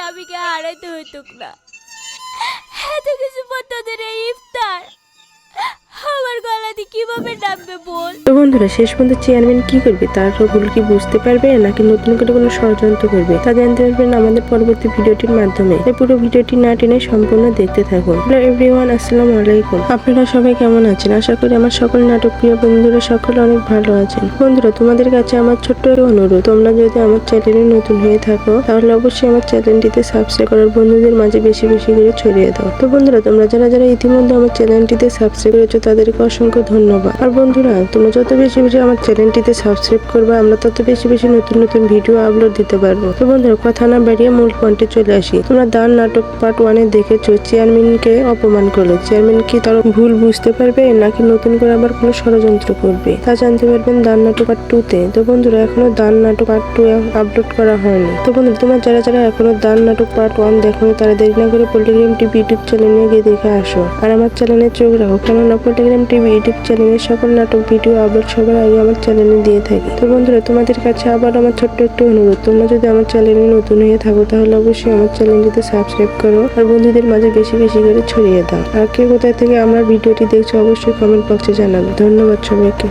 স্বামীকে হারাইতে হইতো না। এত কিছু পর তোদের এই ইফতার আমার গলাতে কিভাবে নামবে বল? তো বন্ধুরা, শেষ পর্যন্ত চেয়ারম্যান কি করবে, তার ভুল কি বুঝতে পারবে নাকি নতুন করে কোনো ষড়যন্ত্র করবে, তা জানতে পারবেন আমাদের পরবর্তী ভিডিওটির মাধ্যমে। এই পুরো ভিডিওটি না টেনে সম্পূর্ণ দেখতে থাকুন। হ্যালো এভরিওয়ান, আসসালামু আলাইকুম। আপনারা সবাই কেমন আছেন? আশা করি আমার সকল নাটক প্রিয় বন্ধুরা সকলে অনেক ভালো আছেন। বন্ধুরা, তোমাদের কাছে আমার ছোট্ট একটা অনুরোধ, তোমরা যদি আমার চ্যানেলে নতুন হয়ে থাকো তাহলে অবশ্যই আমার চ্যানেলটিতে সাবস্ক্রাইব করার বন্ধুদের মাঝে বেশি বেশি করে ছড়িয়ে দাও। তো বন্ধুরা, তোমরা যারা যারা ইতিমধ্যে আমার চ্যানেলটিতে সাবস্ক্রাইব করেছো তাদেরকে অসংখ্য ধন্যবাদ। আর বন্ধুরা, তোমরা যত বেশি বেশি আমার চ্যানেলটিতে সাবস্ক্রাইব করবে, আমরা তত বেশি বেশি নতুন নতুন ভিডিও আপলোড দিতে পারবো। তো বন্ধুরা, কথা না বাড়িয়ে মূল পয়েন্টে চলে আসি। তোমরা দান নাটক পার্ট 1-এ দেখেছো চেয়ারম্যানকে অপমান করলো। চেয়ারম্যান কি তার ভুল বুঝতে পারবে নাকি নতুন করে আবার কোনো ষড়যন্ত্র করবে, তা জানতে পারবেন দান নাটক পার্ট 2-তে। তো বন্ধুরা, এখনো দান নাটক পার্ট 2 আপলোড করা হয়নি। তো বন্ধুরা, তোমরা যারা যারা এখনো দান নাটক পার্ট 1 দেখো তারা দেরি না করে পলিগ্রাম টিভি ইউটিউব চ্যানেলে গিয়ে দেখে আসো। আর আমার চ্যানেলে চোখ রাখো, কেননা পলিগ্রাম টিভি ইউটিউব চ্যানেলে সকল নাটক ভিডিও আপলোড সবার আগে আমার চ্যানেলে দিয়ে থাকি। তো বন্ধুরা, তোমাদের কাছে আবার আমার ছোট্ট একটু অনুরোধ, তোমরা যদি আমার চ্যানেলে নতুন হয়ে থাকো তাহলে অবশ্যই আমার চ্যানেলটিতে সাবস্ক্রাইব করো আর বন্ধুদের মাঝে বেশি বেশি করে ছড়িয়ে দাও। আর কে কোথায় থেকে আমার ভিডিওটি দেখছো অবশ্যই কমেন্ট বক্সে জানাবে। ধন্যবাদ সবাইকে।